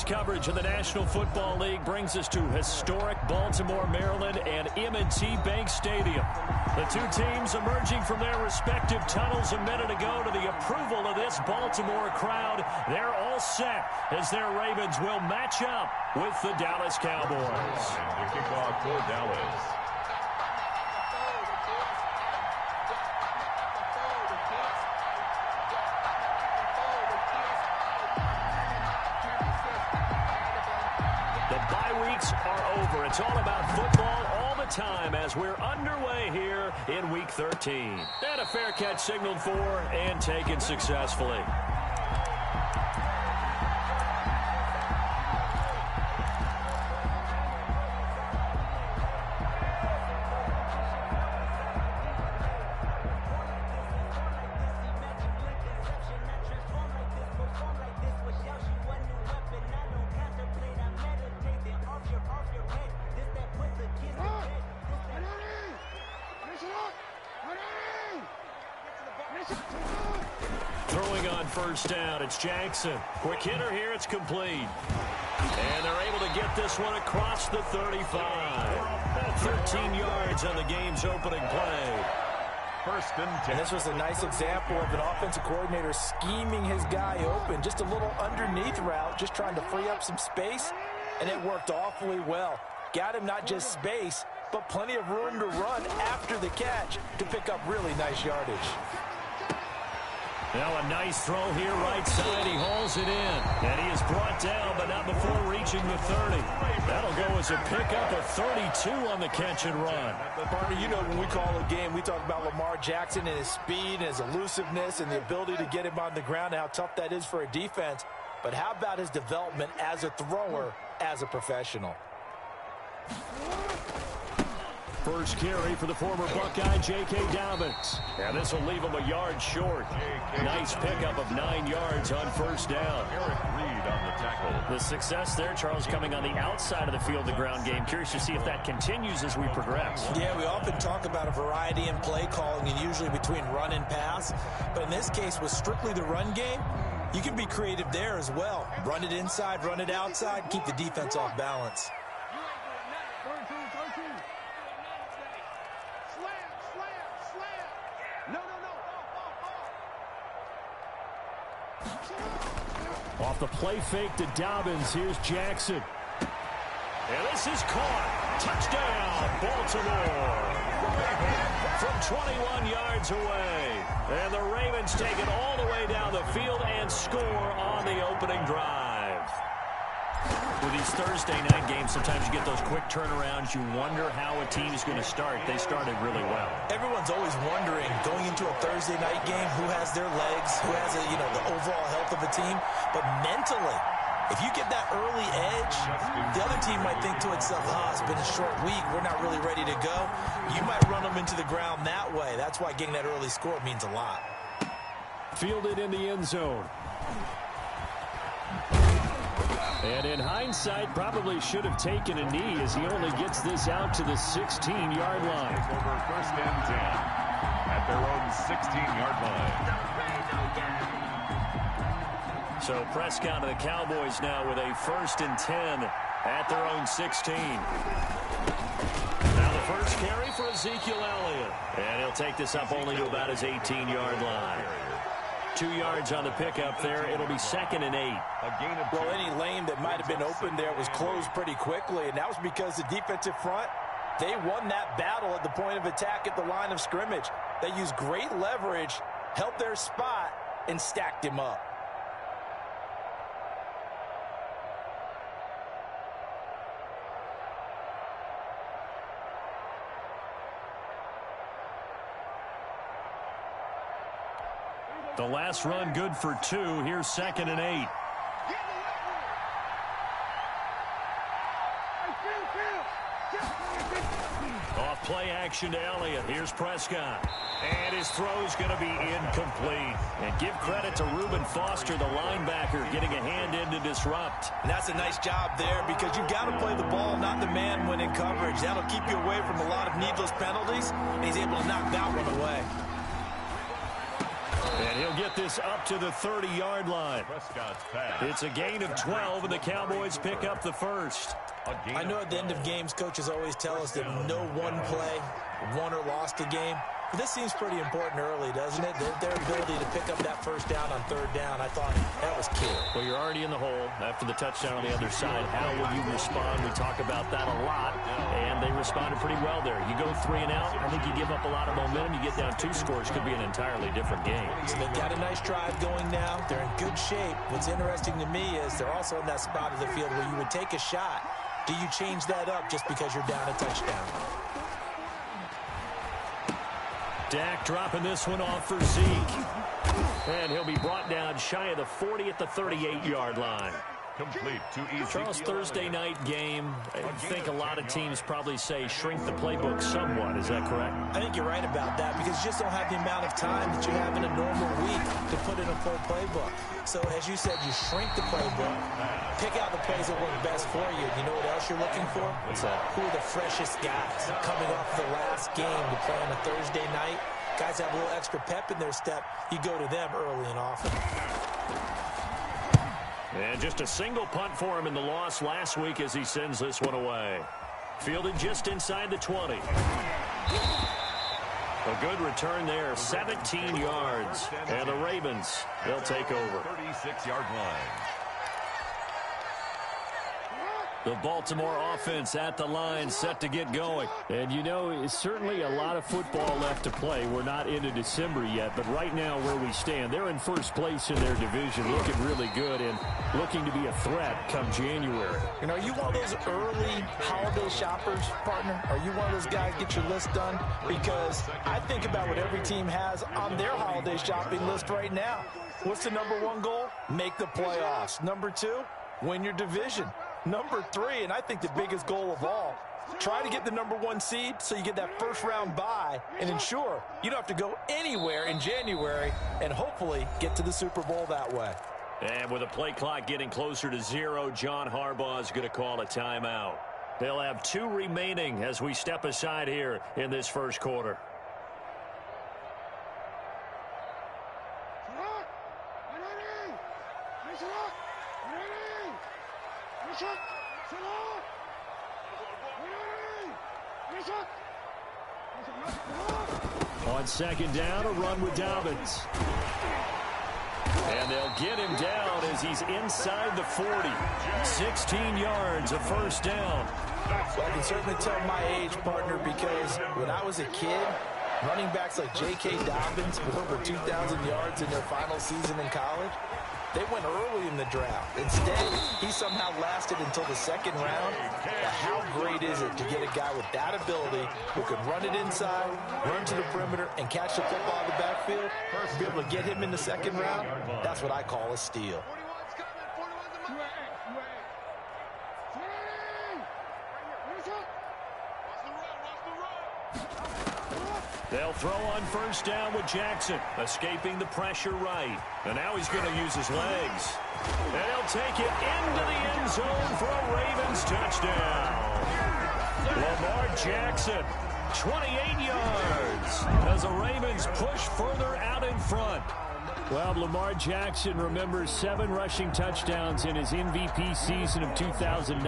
coverage of the National Football League brings us to historic Baltimore, Maryland, and M&T Bank Stadium. The two teams emerging from their respective tunnels a minute ago to the approval of this Baltimore crowd. They're all set as their Ravens will match up with the Dallas Cowboys. And the kickoff for Dallas. Are over. It's all about football all the time as we're underway here in Week 13. And a fair catch signaled for and taken successfully. Throwing on first down, it's Jackson. Quick hitter here, it's complete. And they're able to get this one across the 35. 13 yards on the game's opening play. First and 10. And this was a nice example of an offensive coordinator scheming his guy open. Just a little underneath route, just trying to free up some space, and it worked awfully well. Got him not just space, but plenty of room to run after the catch to pick up really nice yardage. Now a nice throw here right side. He hauls it in. And he is brought down, but not before reaching the 30. That'll go as a pickup of 32 on the catch and run. Partner, you know when we call a game, we talk about Lamar Jackson and his speed and his elusiveness and the ability to get him on the ground and how tough that is for a defense. But how about his development as a thrower, as a professional? First carry for the former Buckeye, J.K. Dobbins. And this will leave him a yard short. Nice pickup of 9 yards on first down. Eric Reed on the tackle. The success there, Charles, coming on the outside of the field, the ground game. Curious to see if that continues as we progress. Yeah, we often talk about a variety in play calling and usually between run and pass. But in this case, with strictly the run game, you can be creative there as well. Run it inside, run it outside, keep the defense off balance. Off the play fake to Dobbins. Here's Jackson. And this is caught. Touchdown, Baltimore. From 21 yards away. And the Ravens take it all the way down the field and score on the opening drive. With these Thursday night games, sometimes you get those quick turnarounds. You wonder how a team is going to start. They started really well. Everyone's always wondering, going into a Thursday night game, who has their legs, who has the overall health of a team. But mentally, if you get that early edge, the other team might think to itself, it's been a short week, we're not really ready to go. You might run them into the ground that way. That's why getting that early score means a lot. Fielded in the end zone. And in hindsight, probably should have taken a knee as he only gets this out to the 16-yard line. Over first and 10 at their own 16-yard line. So Prescott of the Cowboys now with a first and 10 at their own 16. Now the first carry for Ezekiel Elliott. And he'll take this up only to about his 18-yard line. 2 yards on the pickup there. It'll be second and 8. Well, any lane that might have been open there was closed pretty quickly, and that was because the defensive front, they won that battle at the point of attack at the line of scrimmage. They used great leverage, held their spot, and stacked him up. The last run good for 2. Here's second and 8. Off play action to Elliott. Here's Prescott. And his throw's going to be incomplete. And give credit to Reuben Foster, the linebacker, getting a hand in to disrupt. And that's a nice job there because you've got to play the ball, not the man when in coverage. That'll keep you away from a lot of needless penalties, and he's able to knock that one away. And he'll get this up to the 30-yard line. It's a gain of 12, and the Cowboys pick up the first. I know at the end of games, coaches always tell us that no one play won or lost a game. But this seems pretty important early, doesn't it? Their ability to pick up that first down on third down, I thought that was key. Well, you're already in the hole after the touchdown on the other side. How will you respond? We talk about that a lot, and they responded pretty well there. You go 3 and out, I think you give up a lot of momentum. You get down 2 scores, could be an entirely different game. So they've got a nice drive going now. They're in good shape. What's interesting to me is they're also in that spot of the field where you would take a shot. Do you change that up just because you're down a touchdown? Dak dropping this one off for Zeke. And he'll be brought down shy of the 40 at the 38-yard line. Complete to Ezekiel. Charles, Thursday night game, I think a lot of teams probably say shrink the playbook somewhat. Is that correct? I think you're right about that because you just don't have the amount of time that you have in a normal week to put in a full playbook. So, as you said, you shrink the playbook, pick out the plays that work best for you. You know what else you're looking for? What's that? Who are the freshest guys coming off the last game to play on a Thursday night? Guys have a little extra pep in their step. You go to them early and often. And just a single punt for him in the loss last week as he sends this one away. Fielded just inside the 20. A good return there, 17 yards. And the Ravens, they'll take over. 36-yard line. The Baltimore offense at the line, set to get going. And, you know, it's certainly a lot of football left to play. We're not into December yet, but right now where we stand, they're in first place in their division, looking really good and looking to be a threat come January. You know, are you one of those early holiday shoppers, partner? Are you one of those guys get your list done? Because I think about what every team has on their holiday shopping list right now. What's the number 1 goal? Make the playoffs. Number 2, win your division. Number 3, and I think the biggest goal of all, try to get the number 1 seed so you get that first round bye and ensure you don't have to go anywhere in January and hopefully get to the Super Bowl that way. And with the play clock getting closer to 0, John Harbaugh is going to call a timeout. They'll have 2 remaining as we step aside here in this first quarter. On second down, a run with Dobbins. And they'll get him down as he's inside the 40. 16 yards, a first down. Well, I can certainly tell my age, partner, because when I was a kid, running backs like J.K. Dobbins with over 2,000 yards in their final season in college, they went early in the draft. Instead, he somehow lasted until the second round. But how great is it to get a guy with that ability who can run it inside, run to the perimeter, and catch the football in the backfield? To be able to get him in the second round, that's what I call a steal. They'll throw on first down with Jackson, escaping the pressure right. And now he's going to use his legs. And he'll take it into the end zone for a Ravens touchdown. Lamar Jackson, 28 yards, as the Ravens push further out in front. Well, Lamar Jackson remembers 7 rushing touchdowns in his MVP season of 2019,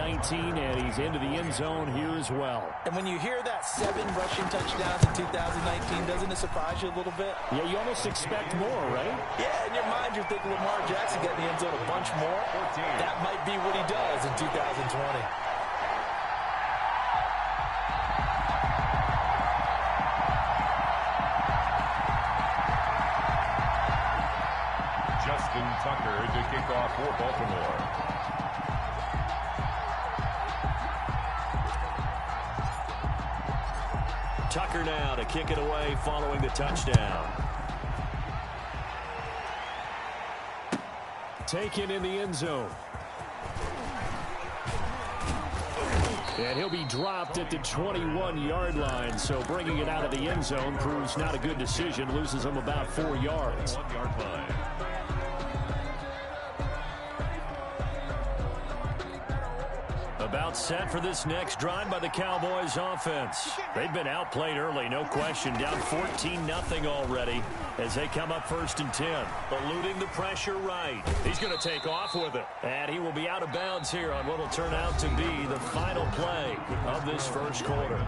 and he's into the end zone here as well. And when you hear that 7 rushing touchdowns in 2019, doesn't it surprise you a little bit? Yeah, you almost expect more, right? Yeah, in your mind you're thinking Lamar Jackson got in the end zone a bunch more. That might be what he does in 2020. Tucker to kick off for Baltimore. Tucker now to kick it away following the touchdown. Taken in the end zone. And he'll be dropped at the 21-yard line, so bringing it out of the end zone proves not a good decision. Loses him about 4 yards. 1-yard line. A About set for this next drive by the Cowboys offense. They've been outplayed early, no question. Down 14-0 already as they come up 1st and 10. Eluding the pressure right. He's going to take off with it. And he will be out of bounds here on what will turn out to be the final play of this first quarter.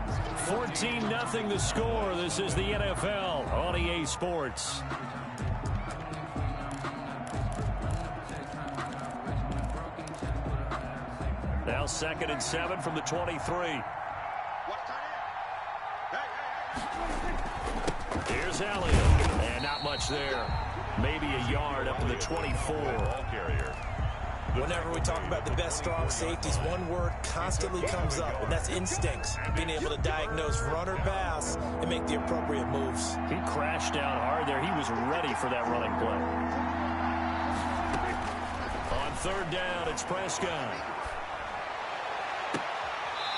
14-0 the score. This is the NFL on EA Sports. Now 2nd and 7 from the 23. Here's Elliott. And not much there. Maybe a yard up to the 24. Ball carrier. Whenever we talk about the best strong safeties, one word constantly comes up, and that's instincts. Being able to diagnose run or pass and make the appropriate moves. He crashed down hard there. He was ready for that running play. On 3rd down, it's Prescott.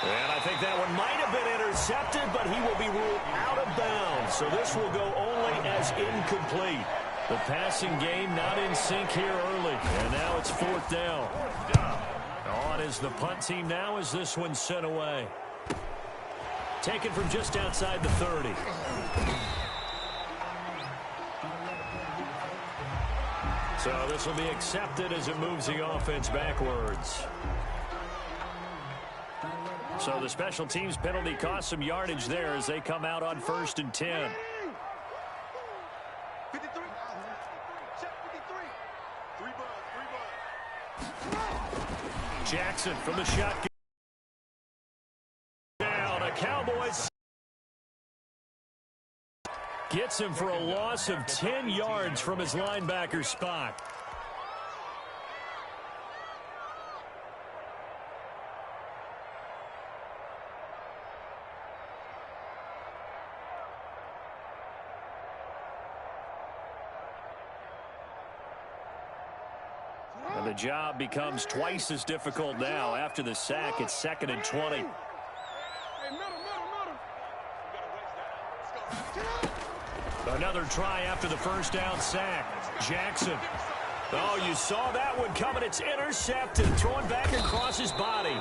And I think that one might have been intercepted, but he will be ruled out of bounds. So this will go only as incomplete. The passing game not in sync here early. And now it's 4th down. On is the punt team now as this one's sent away. Taken from just outside the 30. So this will be accepted as it moves the offense backwards. So the special teams penalty cost some yardage there as they come out on 1st and 10. Jackson from the shotgun. Down, a Cowboys gets him for a loss of 10 yards from his linebacker spot. And the job becomes twice as difficult now. After the sack, it's 2nd and 20. Another try after the first down sack. Jackson. Oh, you saw that one coming. It's intercepted. Thrown back across his body.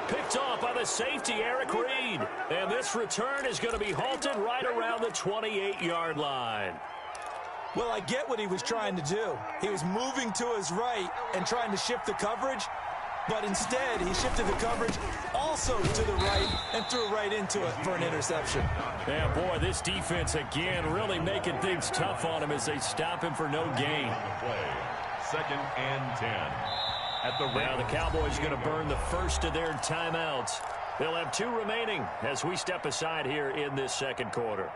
Picked off by the safety, Eric Reed. And this return is going to be halted right around the 28-yard line. Well, I get what he was trying to do. He was moving to his right and trying to shift the coverage, but instead he shifted the coverage also to the right and threw right into it for an interception. Yeah, boy, this defense again really making things tough on him as they stop him for no gain. Play. 2nd and 10. Now the Cowboys are going to burn the first of their timeouts. They'll have 2 remaining as we step aside here in this second quarter.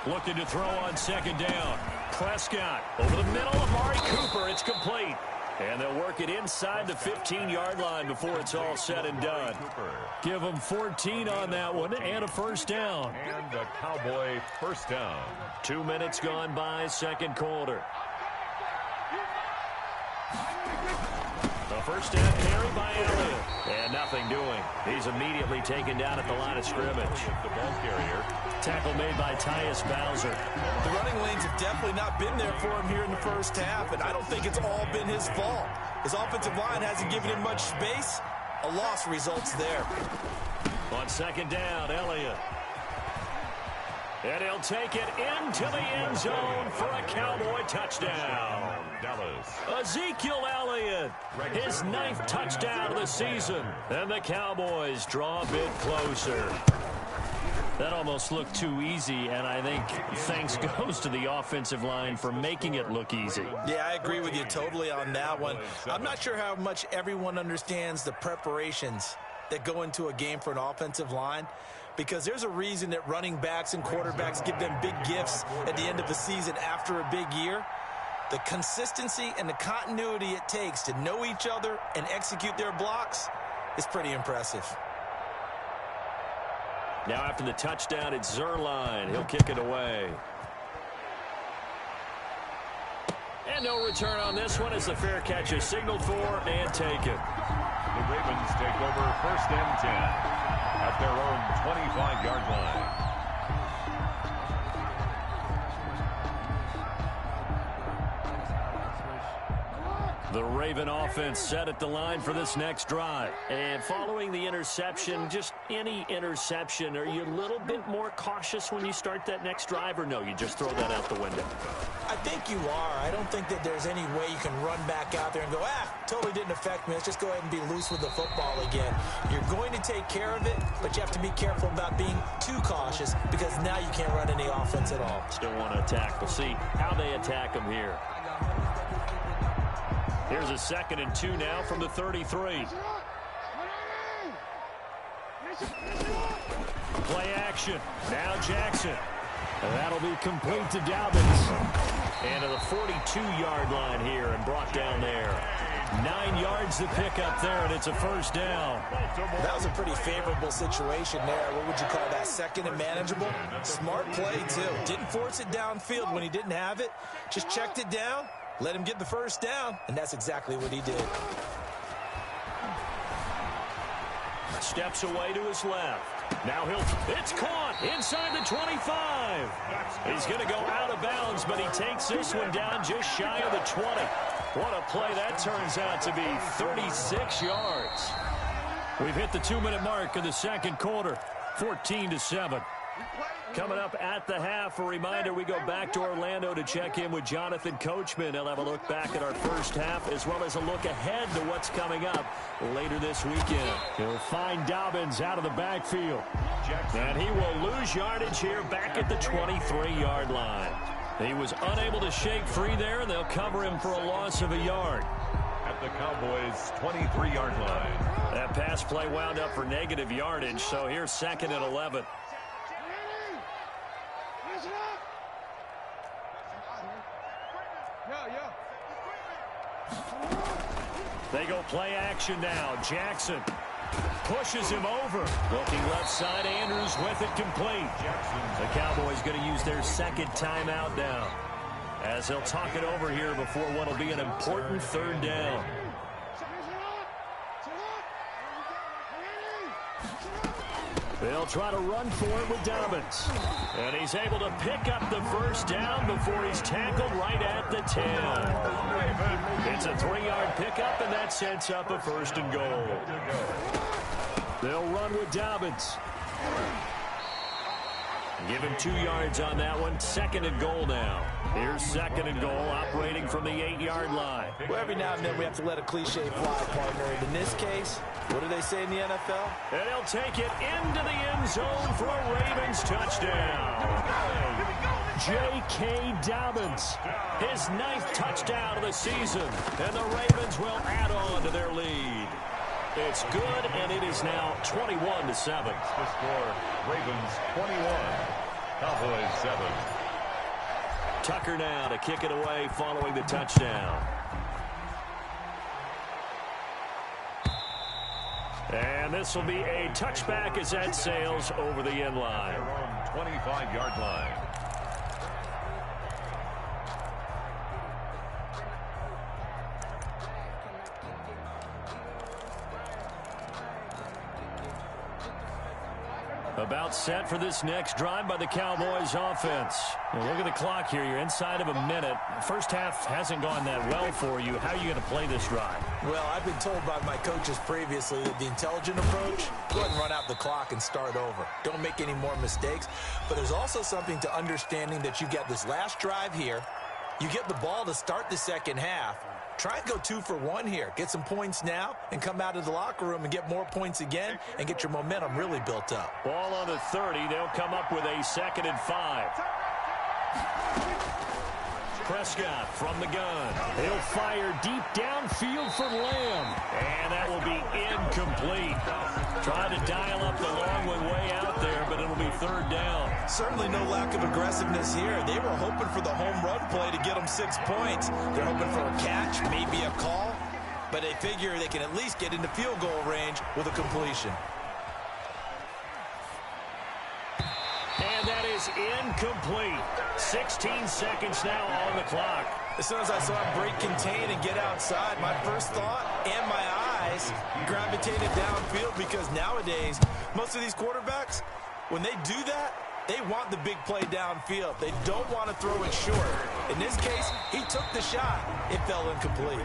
Looking to throw on 2nd down. Prescott over the middle. Amari Cooper. It's complete. And they'll work it inside the 15-yard line before it's all said and done. Give them 14 on that one and a first down. And a Cowboy first down. 2 minutes gone by, second quarter. A first down carry by Elliott. And nothing doing. He's immediately taken down at the line of scrimmage. The ball carrier. Tackle made by Tyus Bowser. The running lanes have definitely not been there for him here in the first half, and I don't think it's all been his fault. His offensive line hasn't given him much space. A loss results there. On 2nd down, Elliott. And he'll take it into the end zone for a Cowboy touchdown. Dallas. Ezekiel Elliott, his 9th touchdown of the season. And the Cowboys draw a bit closer. That almost looked too easy, and I think thanks goes to the offensive line for making it look easy. Yeah, I agree with you totally on that one. I'm not sure how much everyone understands the preparations that go into a game for an offensive line, because there's a reason that running backs and quarterbacks give them big gifts at the end of the season after a big year. The consistency and the continuity it takes to know each other and execute their blocks is pretty impressive. Now after the touchdown, it's Zerline. He'll kick it away. And no return on this one as the fair catch is signaled for and taken. The Ravens take over 1st and 10 at their own 25-yard line. The Raven offense set at the line for this next drive. And following the interception, just any interception, are you a little bit more cautious when you start that next drive, or no, you just throw that out the window? I think you are. I don't think that there's any way you can run back out there and go, totally didn't affect me. Let's just go ahead and be loose with the football again. You're going to take care of it, but you have to be careful about being too cautious because now you can't run any offense at all. Still want to attack. We'll see how they attack them here. Here's a 2nd and 2 now from the 33. Play action. Now Jackson. And that'll be complete to Dobbins. And to the 42-yard line here and brought down there. 9 yards to pick up there, and it's a 1st down. That was a pretty favorable situation there. What would you call that? 2nd and manageable? Smart play, too. Didn't force it downfield when he didn't have it. Just checked it down. Let him get the 1st down, and that's exactly what he did. Steps away to his left. Now it's caught inside the 25. He's going to go out of bounds, but he takes this one down just shy of the 20. What a play that turns out to be, 36 yards. We've hit the 2-minute mark of the 2nd quarter, 14-7. Coming up at the half, a reminder, we go back to Orlando to check in with Jonathan Coachman. He'll have a look back at our 1st half as well as a look ahead to what's coming up later this weekend. He'll find Dobbins out of the backfield. And he will lose yardage here back at the 23-yard line. He was unable to shake free there, and they'll cover him for a loss of a yard. At the Cowboys' 23-yard line. That pass play wound up for negative yardage, so here's 2nd and 11. They go play action now. Jackson pushes him over. Looking left side, Andrews with it complete. The Cowboys going to use their 2nd timeout now, as they'll talk it over here before what will be an important 3rd down. They'll try to run for it with Dobbins. And he's able to pick up the 1st down before he's tackled right at the 10. It's a 3-yard pickup, and that sets up a 1st and goal. They'll run with Dobbins. Give him 2 yards on that one. 2nd and goal now. Here's 2nd and goal, operating from the 8-yard line. Well, every now and then we have to let a cliche fly, partner. And in this case, what do they say in the NFL? And he'll take it into the end zone for a Ravens touchdown. J.K. Dobbins, his 9th touchdown of the season. And the Ravens will add on to their lead. It's good, and it is now 21-7. The score, Ravens 21, Cowboys 7. Tucker now to kick it away following the touchdown. And this will be a touchback as that sails over the end line. Their own 25-yard line. About set for this next drive by the Cowboys offense. Well, look at the clock here. You're inside of a minute. First half hasn't gone that well for you. How are you going to play this drive? Well, I've been told by my coaches previously that the intelligent approach, go ahead and run out the clock and start over. Don't make any more mistakes. But there's also something to understanding that you get this last drive here. You get the ball to start the 2nd half. Try and go 2 for 1 here. Get some points now and come out of the locker room and get more points again and get your momentum really built up. Ball on the 30. They'll come up with a 2nd and 5. Prescott from the gun. He'll fire deep downfield for Lamb. And that will be incomplete. Trying to dial up the long one way out there, but it'll be 3rd down. Certainly no lack of aggressiveness here. They were hoping for the home run play to get them 6 points. They're hoping for a catch, maybe a call, but they figure they can at least get into field goal range with a completion. And that is incomplete. 16 seconds now on the clock. As soon as I saw him break contain and get outside, my first thought and my eyes gravitated downfield, because nowadays, most of these quarterbacks, when they do that, they want the big play downfield. They don't want to throw it short. In this case, he took the shot. It fell incomplete.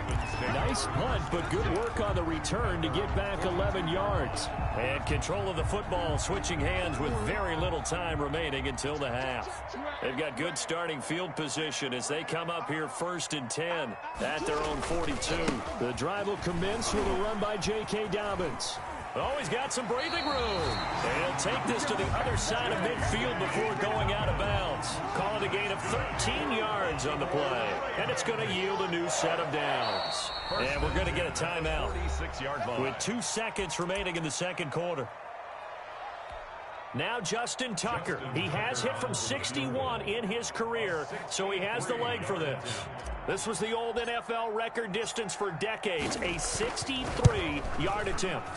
Nice punt, but good work on the return to get back 11 yards. And control of the football switching hands with very little time remaining until the half. They've got good starting field position as they come up here 1st and 10 at their own 42. The drive will commence with a run by J.K. Dobbins. Oh, he's got some breathing room. He'll take this to the other side of midfield before going out of bounds. Calling a gain of 13 yards on the play. And it's going to yield a new set of downs. And we're going to get a timeout with 2 seconds remaining in the second quarter. Now Justin Tucker. He has hit from 61 in his career, so he has the leg for this. This was the old NFL record distance for decades, a 63-yard attempt.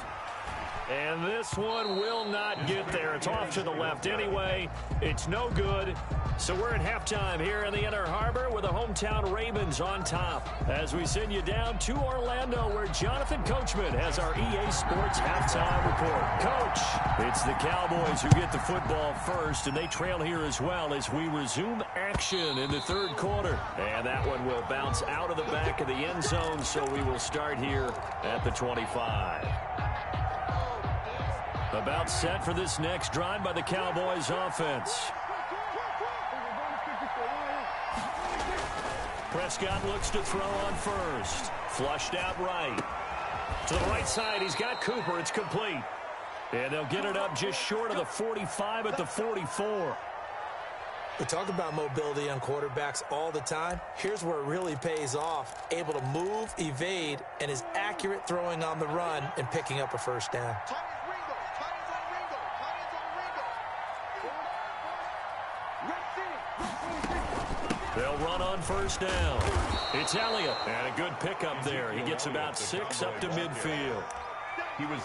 And this one will not get there. It's off to the left anyway. It's no good. So we're at halftime here in the Inner Harbor with the hometown Ravens on top. As we send you down to Orlando, where Jonathan Coachman has our EA Sports halftime report. Coach, it's the Cowboys who get the football first, and they trail here as well as we resume action in the third quarter. And that one will bounce out of the back of the end zone, so we will start here at the 25. About set for this next drive by the Cowboys offense. Prescott looks to throw on first. Flushed out right. To the right side, he's got Cooper. It's complete. And they'll get it up just short of the 45 at the 44. We talk about mobility on quarterbacks all the time. Here's where it really pays off. Able to move, evade, and is accurate throwing on the run and picking up a first down. They'll run on first down. It's Elliott. And a good pickup there. He gets about 6 up to midfield.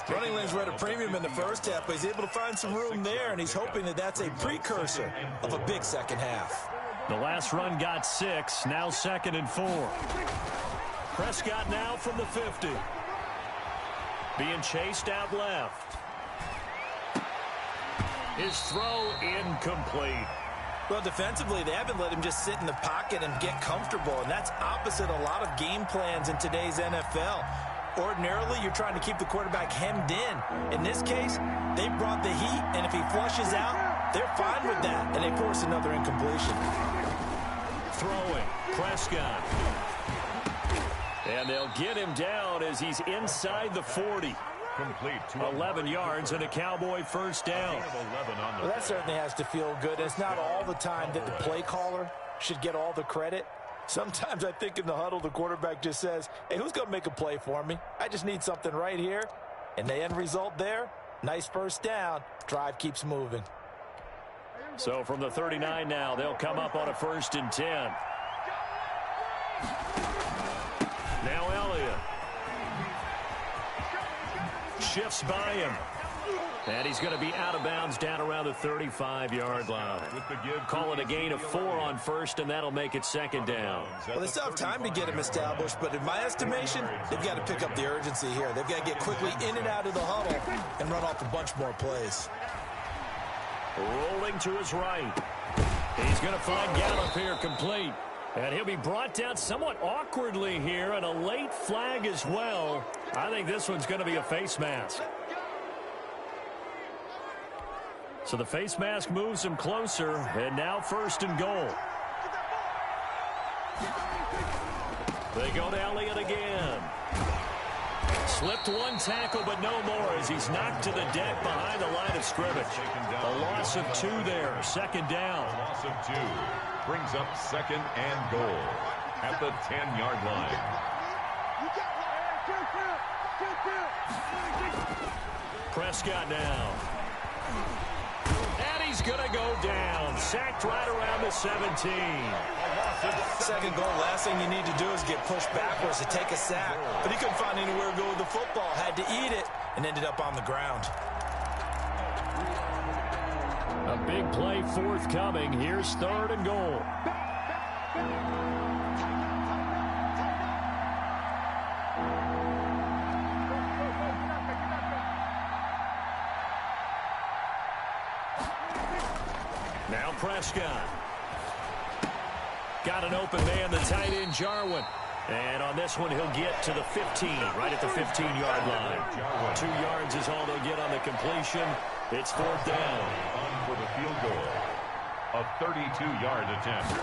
Running lanes were at a premium in the first half, but he's able to find some room there, and he's hoping that that's a precursor of a big second half. The last run got 6. Now 2nd and 4. Prescott now from the 50. Being chased out left. His throw incomplete. Well, defensively, they haven't let him just sit in the pocket and get comfortable, and that's opposite a lot of game plans in today's NFL. Ordinarily, you're trying to keep the quarterback hemmed in. In this case, they brought the heat, and if he flushes out, they're fine with that, and they force another incompletion. Throwing, Prescott. And they'll get him down as he's inside the 40. Complete to 11 yards and a Cowboy first down. Well, that certainly has to feel good. It's not all the time that the play caller should get all the credit. Sometimes I think in the huddle, the quarterback just says, hey, who's going to make a play for me? I just need something right here. And the end result there, nice first down. Drive keeps moving. So from the 39 now, they'll come up on a 1st and 10. Now Elliott. Shifts by him. And he's going to be out of bounds down around the 35-yard line. Call it a gain of 4 on first, and that'll make it 2nd down. Well, they still have time to get him established, but in my estimation, they've got to pick up the urgency here. They've got to get quickly in and out of the huddle and run off a bunch more plays. Rolling to his right. He's going to find Gallup here complete. And he'll be brought down somewhat awkwardly here, and a late flag as well. I think this one's going to be a face mask. So the face mask moves him closer, and now 1st and goal. They go to Elliott again. Slipped one tackle, but no more as he's knocked to the deck behind the line of scrimmage. A loss of 2 there, 2nd down. A loss of 2 brings up 2nd and goal at the 10-yard line. Prescott now. And he's going to go down. Sacked right around the 17. 2nd goal, last thing you need to do is get pushed backwards to take a sack. But he couldn't find anywhere to go with the football. Had to eat it and ended up on the ground. A big play forthcoming. Here's 3rd and goal. Now Prescott. Got an open man, the tight end, Jarwin. And on this one, he'll get to the 15, right at the 15-yard line. 2 yards is all they'll get on the completion. It's 4th down. On for the field goal. A 32-yard attempt.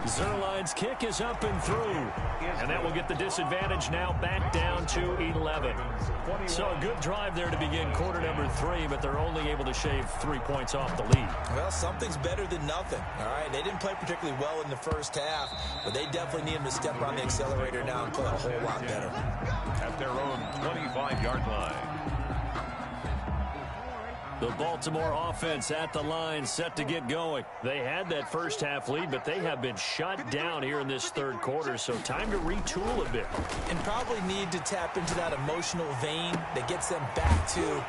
Zerline's kick is up and through. And that will get the disadvantage now back down to 11. So a good drive there to begin quarter number 3, but they're only able to shave 3 points off the lead. Well, something's better than nothing. All right, they didn't play particularly well in the first half, but they definitely need them to step on the accelerator now and play a whole lot better. At their own 25-yard line. The Baltimore offense at the line, set to get going. They had that first half lead, but they have been shut down here in this third quarter, so time to retool a bit. And probably need to tap into that emotional vein that gets them back to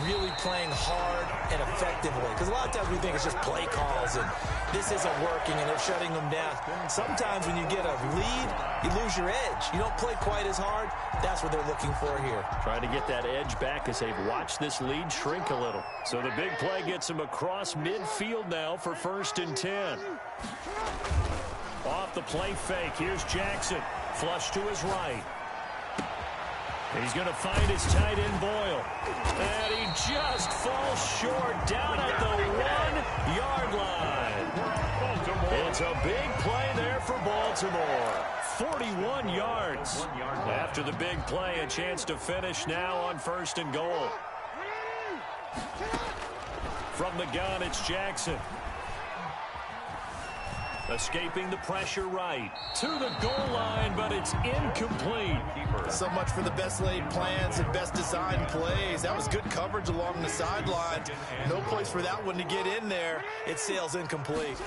really playing hard and effectively. Because a lot of times we think it's just play calls and this isn't working and they're shutting them down. Sometimes when you get a lead, you lose your edge. You don't play quite as hard. That's what they're looking for here. Trying to get that edge back as they've watched this lead shrink a little. So the big play gets them across midfield now for 1st and 10. Off the play fake, here's Jackson. Flush to his right. He's going to find his tight end, Boyle. And he just falls short down at the 1-yard line. It's a big play there for Baltimore. 41 yards. After the big play, a chance to finish now on 1st and goal. From the gun, it's Jackson. Escaping the pressure right. To the goal line, but it's incomplete. So much for the best laid plans and best designed plays. That was good coverage along the sideline. No place for that one to get in there. It sails incomplete.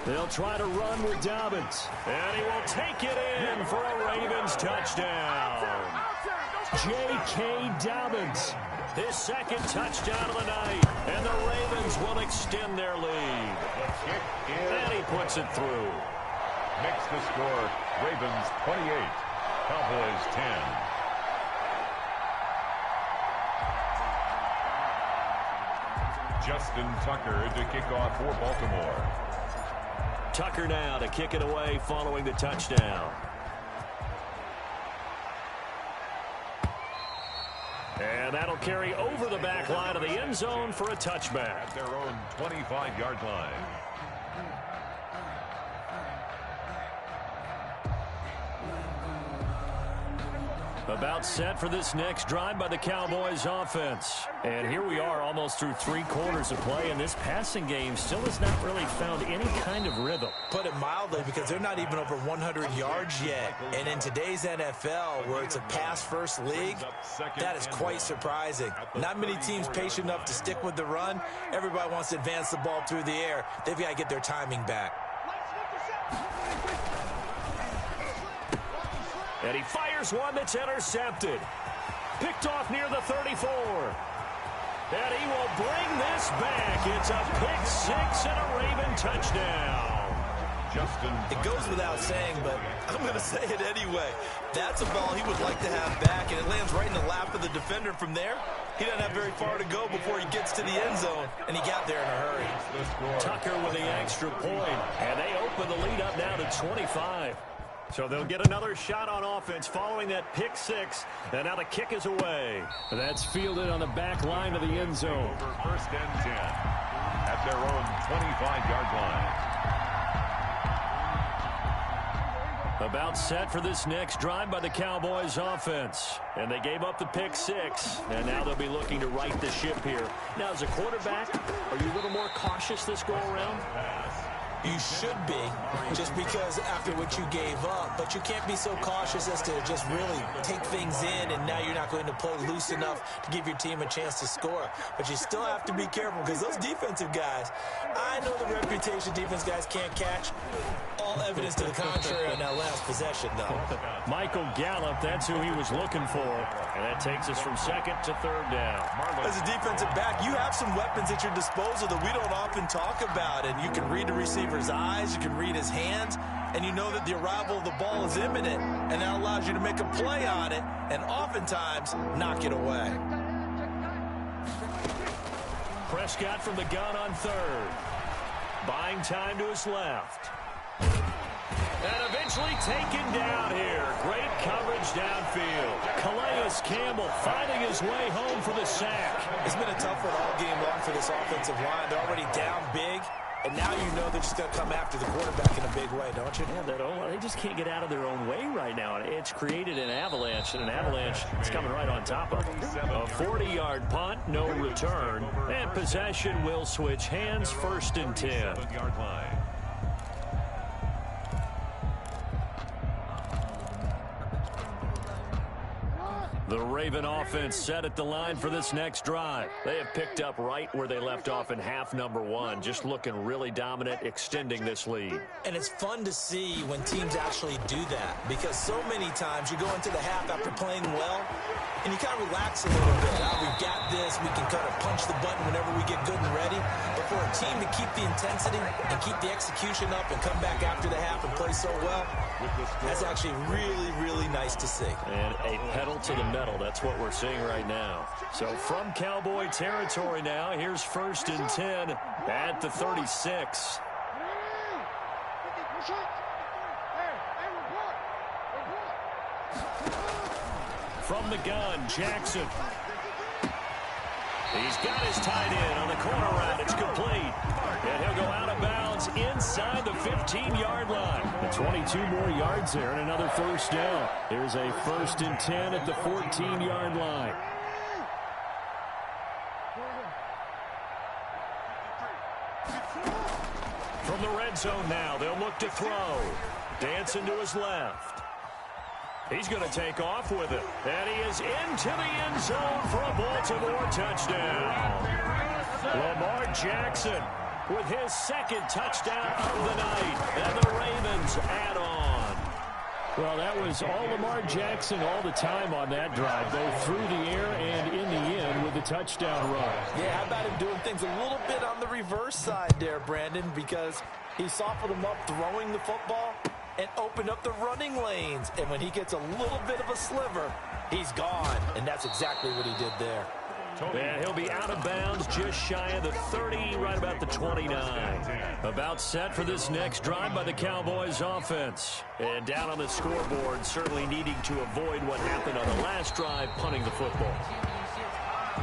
They'll try to run with Dobbins. And he will take it in for a Ravens touchdown. J.K. Dobbins. His 2nd touchdown of the night. And the Ravens will extend their lead. And he puts it through. Makes the score Ravens 28, Cowboys 10. Justin Tucker to kick off for Baltimore. Tucker now to kick it away following the touchdown. And that'll carry over the back line of the end zone for a touchback. At their own 25-yard line. About set for this next drive by the Cowboys offense. And here we are almost through 3 quarters of play, and this passing game still has not really found any kind of rhythm. Put it mildly, because they're not even over 100 yards yet. And in today's NFL, where it's a pass-first league, that is quite surprising. Not many teams patient enough to stick with the run. Everybody wants to advance the ball through the air. They've got to get their timing back. And he fires one that's intercepted. Picked off near the 34. And he will bring this back. It's a pick 6 and a Raven touchdown. It goes without saying, but I'm going to say it anyway. That's a ball he would like to have back, and it lands right in the lap of the defender from there. He doesn't have very far to go before he gets to the end zone, and he got there in a hurry. Tucker with the extra point, and they open the lead up now to 25. So they'll get another shot on offense following that pick 6, and now the kick is away. That's fielded on the back line of the end zone. Over 1st and 10 at their own 25-yard line. About set for this next drive by the Cowboys offense. And they gave up the pick 6, and now they'll be looking to right the ship here. Now, as a quarterback, are you a little more cautious this go-around? You should be, just because after what you gave up, but you can't be so cautious as to just really take things in, and now you're not going to play loose enough to give your team a chance to score. But you still have to be careful, because those defensive guys, I know the reputation defense guys can't catch. All evidence to the contrary on that last possession, though. Michael Gallup, that's who he was looking for. And that takes us from 2nd to 3rd down. As a defensive back, you have some weapons at your disposal that we don't often talk about. And you can read the receiver's eyes, you can read his hands, and you know that the arrival of the ball is imminent. And that allows you to make a play on it and oftentimes knock it away. Prescott from the gun on third. Buying time to his left. And eventually taken down here. Great coverage downfield. Calais Campbell finding his way home for the sack. It's been a tough one all game long for this offensive line. They're already down big, and now you know they're just going to come after the quarterback in a big way, don't you? Yeah, they just can't get out of their own way right now. It's created an avalanche, and an avalanche is coming right on top of them. A 40-yard punt, no return, and possession will switch hands, 1st and 10. The Raven offense set at the line for this next drive. They have picked up right where they left off in half number 1, just looking really dominant, extending this lead. And it's fun to see when teams actually do that, because so many times you go into the half after playing well, and you kind of relax a little bit. We've got this. We can kind of punch the button whenever we get good and ready. But for a team to keep the intensity and keep the execution up and come back after the half and play so well, that's actually really, really nice to see. And a pedal to the metal. That's what we're seeing right now. So from Cowboy territory now, here's 1st and 10 at the 36. From the gun, Jackson. He's got his tight end on the corner route. It's complete. And he'll go out of bounds inside the 15-yard line. And 22 more yards there and another 1st down. Here's a 1st and 10 at the 14-yard line. From the red zone now, they'll look to throw. Dancing to his left. He's going to take off with it. And he is into the end zone for a Baltimore touchdown. Lamar Jackson with his 2nd touchdown of the night. And the Ravens add on. Well, that was all Lamar Jackson all the time on that drive, both through the air and in the end with the touchdown run. Yeah, how about him doing things a little bit on the reverse side there, Brandon, because he softened him up throwing the football and opened up the running lanes. And when he gets a little bit of a sliver, he's gone. And that's exactly what he did there. And he'll be out of bounds just shy of the 30, right about the 29. About set for this next drive by the Cowboys offense. And down on the scoreboard, certainly needing to avoid what happened on the last drive, punting the football.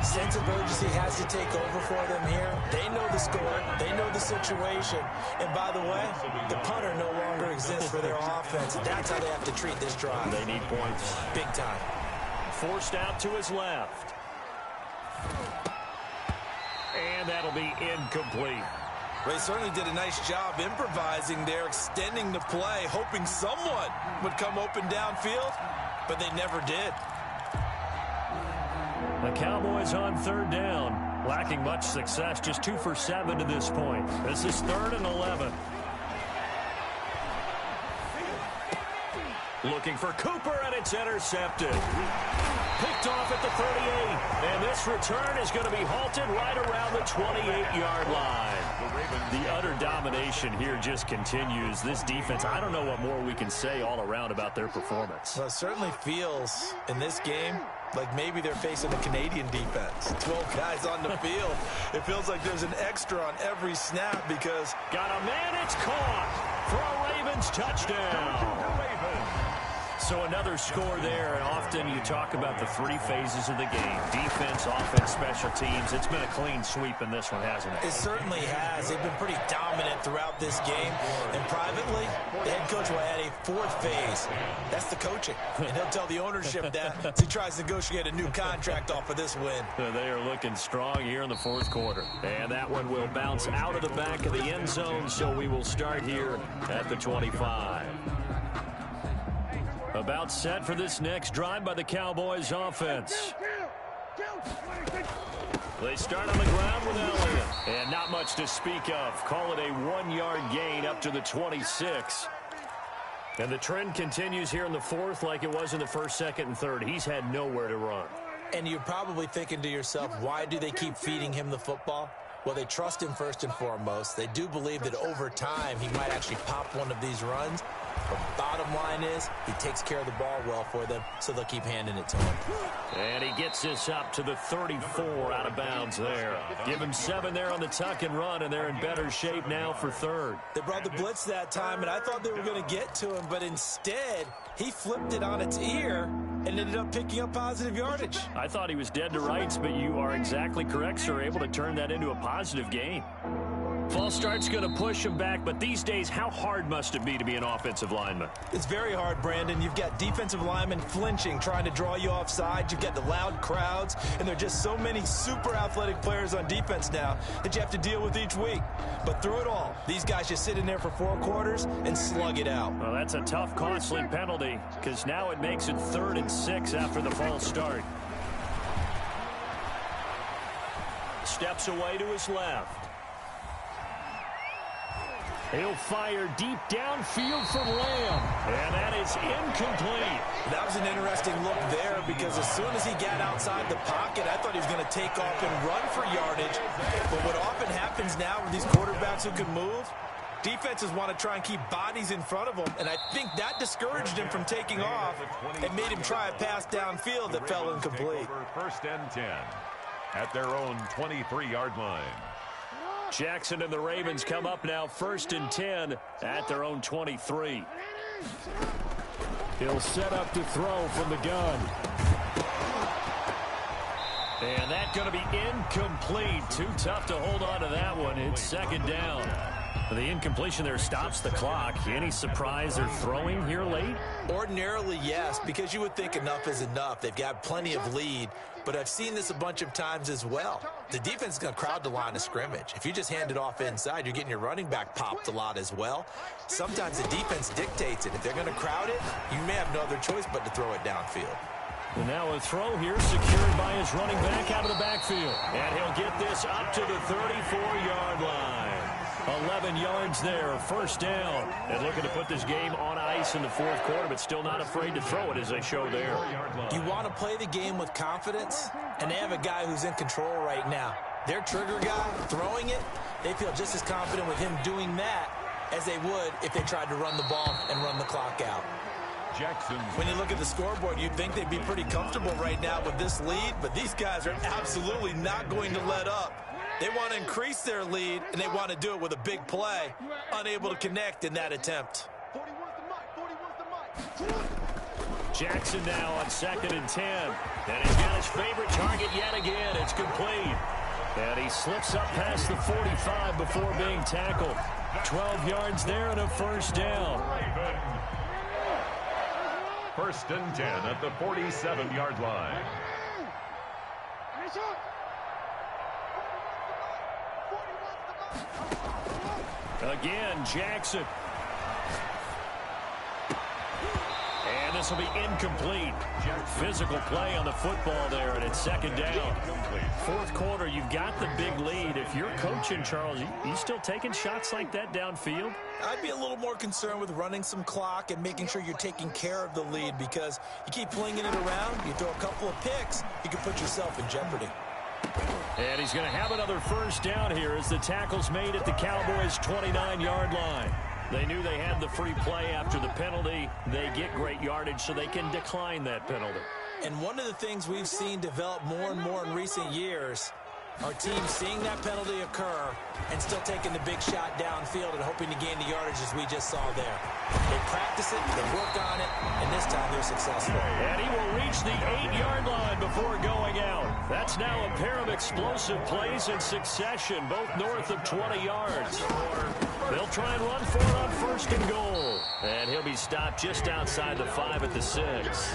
Sense of urgency has to take over for them here. They know the score. They know the situation. And by the way, the punter no longer exists for their offense. That's how they have to treat this drive. They need points. Big time. Forced out to his left. And that'll be incomplete. They certainly did a nice job improvising there, extending the play, hoping someone would come open downfield, but they never did. The Cowboys on 3rd down, lacking much success, just 2 for 7 to this point. This is 3rd and 11. Looking for Cooper, and it's intercepted. Picked off at the 38. And this return is going to be halted right around the 28-yard line. The utter domination here just continues. This defense, I don't know what more we can say all around about their performance. Well, it certainly feels in this game like maybe they're facing a Canadian defense. 12 guys on the field. It feels like there's an extra on every snap because... Got a man, it's caught for a Ravens touchdown. So another score there, and often you talk about the 3 phases of the game. Defense, offense, special teams. It's been a clean sweep in this one, hasn't it? It certainly has. They've been pretty dominant throughout this game. And privately, the head coach will add a 4th phase. That's the coaching. And he'll tell the ownership that as he tries to negotiate a new contract off of this win. They are looking strong here in the 4th quarter. And that one will bounce out of the back of the end zone, so we will start here at the 25. About set for this next drive by the Cowboys offense. They start on the ground with Elliott. And not much to speak of. Call it a 1-yard gain up to the 26. And the trend continues here in the 4th like it was in the 1st, 2nd, and 3rd. He's had nowhere to run. And you're probably thinking to yourself, why do they keep feeding him the football? Well, they trust him first and foremost. They do believe that over time he might actually pop one of these runs. But bottom line is, he takes care of the ball well for them, so they'll keep handing it to him. And he gets this up to the 34 out of bounds there. Give him 7 there on the tuck and run, and they're in better shape now for third. They brought the blitz that time, and I thought they were going to get to him, but instead, he flipped it on its ear and ended up picking up positive yardage. I thought he was dead to rights, but you are exactly correct, sir. Able to turn that into a positive gain. False start's going to push him back, but these days, how hard must it be to be an offensive lineman? It's very hard, Brandon. You've got defensive linemen flinching, trying to draw you offside. You've got the loud crowds, and there are just so many super athletic players on defense now that you have to deal with each week. But through it all, these guys just sit in there for 4 quarters and slug it out. Well, that's a tough, costly penalty, because now it makes it 3rd and 6 after the false start. Steps away to his left. He'll fire deep downfield for Lamb, and that is incomplete. That was an interesting look there because as soon as he got outside the pocket, I thought he was going to take off and run for yardage. But what often happens now with these quarterbacks who can move, defenses want to try and keep bodies in front of them, and I think that discouraged him from taking off and made him try a pass downfield that fell incomplete. 1st and 10 at their own 23-yard line. Jackson and the Ravens come up now 1st and 10 at their own 23. He'll set up to throw from the gun. And that's going to be incomplete. Too tough to hold on to that one. It's 2nd down. The incompletion there stops the clock. Any surprise they're throwing here late? Ordinarily, yes, because you would think enough is enough. They've got plenty of lead, but I've seen this a bunch of times as well. The defense is going to crowd the line of scrimmage. If you just hand it off inside, you're getting your running back popped a lot as well. Sometimes the defense dictates it. If they're going to crowd it, you may have no other choice but to throw it downfield. And now a throw here secured by his running back out of the backfield. And he'll get this up to the 34-yard line. 11 yards there, 1st down. And looking to put this game on ice in the 4th quarter, but still not afraid to throw it as they show there. You want to play the game with confidence, and they have a guy who's in control right now. Their trigger guy, throwing it, they feel just as confident with him doing that as they would if they tried to run the ball and run the clock out. Jackson. When you look at the scoreboard, you'd think they'd be pretty comfortable right now with this lead, but these guys are absolutely not going to let up. They want to increase their lead, and they want to do it with a big play, unable to connect in that attempt. Jackson now on 2nd and 10. And he's got his favorite target yet again. It's complete. And he slips up past the 45 before being tackled. 12 yards there and a 1st down. 1st and 10 at the 47-yard line. Again, Jackson. And this will be incomplete. Physical play on the football there, and it's 2nd down. 4th quarter, you've got the big lead. If you're coaching, Charles, you still taking shots like that downfield? I'd be a little more concerned with running some clock and making sure you're taking care of the lead, because you keep flinging it around, you throw a couple of picks, you can put yourself in jeopardy. And he's going to have another 1st down here as the tackle's made at the Cowboys' 29-yard line. They knew they had the free play after the penalty. They get great yardage so they can decline that penalty. And one of the things we've seen develop more and more in recent years are teams seeing that penalty occur and still taking the big shot downfield and hoping to gain the yardage as we just saw there. They practice it, they work on it, and this time they're successful. And he will reach the 8-yard line before going out. That's now a pair of explosive plays in succession, both north of 20 yards. They'll try and run for it on 1st and goal. And he'll be stopped just outside the 5 at the 6.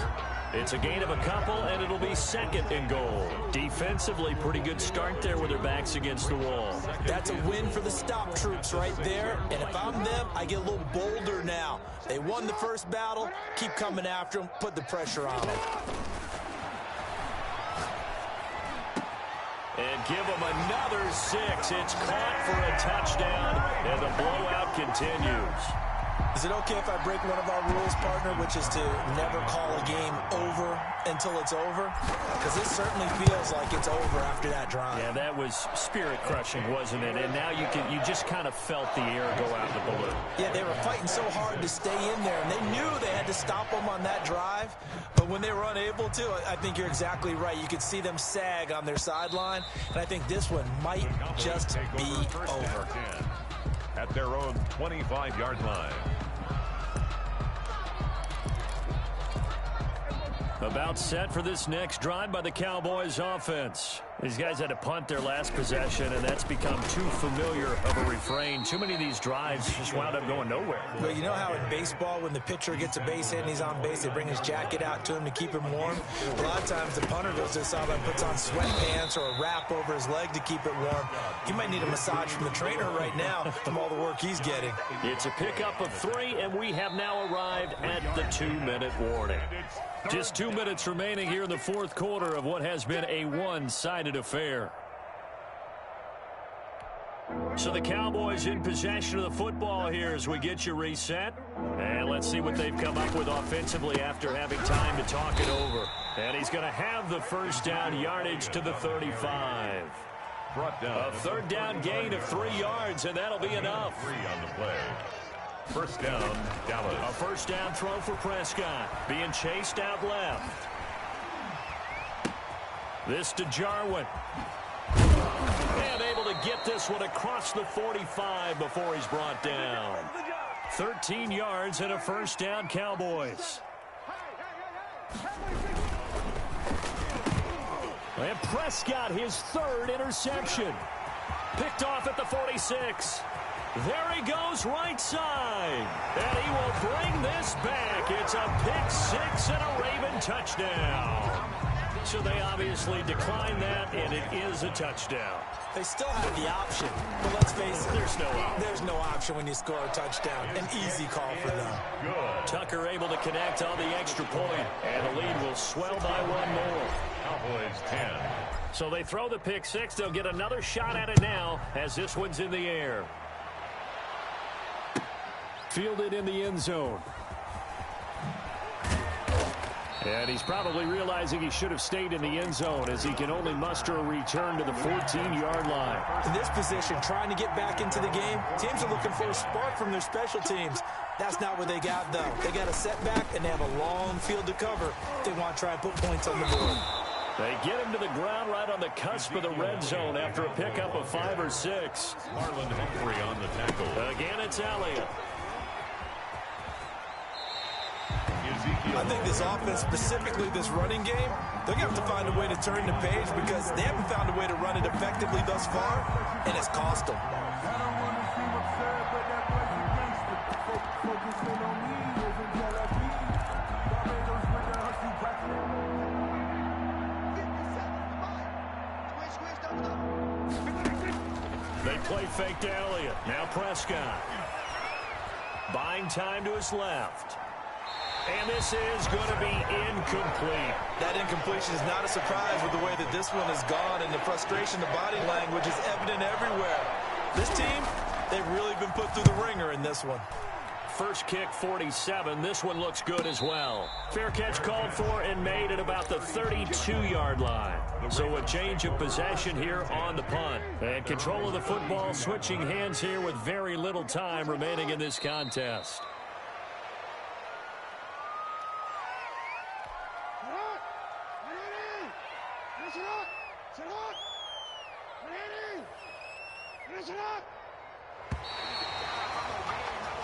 It's a gain of a couple, and it'll be 2nd and goal. Defensively, pretty good start there with their backs against the wall. That's a win for the stop troops right there. And if I'm them, I get a little bolder now. They won the first battle. Keep coming after them. Put the pressure on them. And give them another 6. It's caught for a touchdown, and the blowout continues. Is it okay if I break one of our rules, partner, which is to never call a game over until it's over? Because this certainly feels like it's over after that drive. Yeah, that was spirit-crushing, wasn't it? And now you just kind of felt the air go out of the balloon. Yeah, they were fighting so hard to stay in there, and they knew they had to stop them on that drive. But when they were unable to, I think you're exactly right. You could see them sag on their sideline, and I think this one might just be over. At their own 25-yard line. About set for this next drive by the Cowboys offense. These guys had to punt their last possession, and that's become too familiar of a refrain. Too many of these drives just wound up going nowhere. Well, you know how in baseball, when the pitcher gets a base hit and he's on base, they bring his jacket out to him to keep him warm? A lot of times the punter goes to the sideline, puts on sweatpants or a wrap over his leg to keep it warm. He might need a massage from the trainer right now from all the work he's getting. It's a pickup of 3, and we have now arrived at the 2-minute warning. Just 2 minutes remaining here in the fourth quarter of what has been a one-sided affair. So the Cowboys in possession of the football here as we get you reset. And let's see what they've come up with offensively after having time to talk it over. And he's going to have the first down yardage to the 35. Brought down. A third down gain of 3 yards, and that'll be enough. 3 on the play. First down, Dallas. A first down throw for Prescott. Being chased out left. This to Jarwin. And able to get this one across the 45 before he's brought down. 13 yards and a first down, Cowboys. And Prescott, his 3rd interception. Picked off at the 46. There he goes, right side. And he will bring this back. It's a pick 6 and a Raven touchdown. So they obviously declined that, and it is a touchdown. They still have the option, but let's face it, There's no option when you score a touchdown. An easy call for them. Good. Tucker able to connect on the extra point, and the lead will swell by 1 more. Cowboys 10. So they throw the pick 6. They'll get another shot at it now as this one's in the air. Fielded in the end zone. And he's probably realizing he should have stayed in the end zone as he can only muster a return to the 14-yard line. In this position, trying to get back into the game, teams are looking for a spark from their special teams. That's not what they got, though. They got a setback, and they have a long field to cover. They want to try and put points on the board. They get him to the ground right on the cusp of the red zone after a pickup of 5 or 6. Marlon Humphrey on the tackle. Again, it's Elliott. I think this offense, specifically this running game, they're going to have to find a way to turn the page because they haven't found a way to run it effectively thus far, and it's cost them. They play fake to Elliott. Now Prescott. Buying time to his left. And this is going to be incomplete. That incompletion is not a surprise with the way that this one has gone, and the frustration, the body language is evident everywhere. This team, they've really been put through the ringer in this one. First kick, 47. This one looks good as well. Fair catch called for and made at about the 32-yard line. So a change of possession here on the punt. And control of the football switching hands here with very little time remaining in this contest.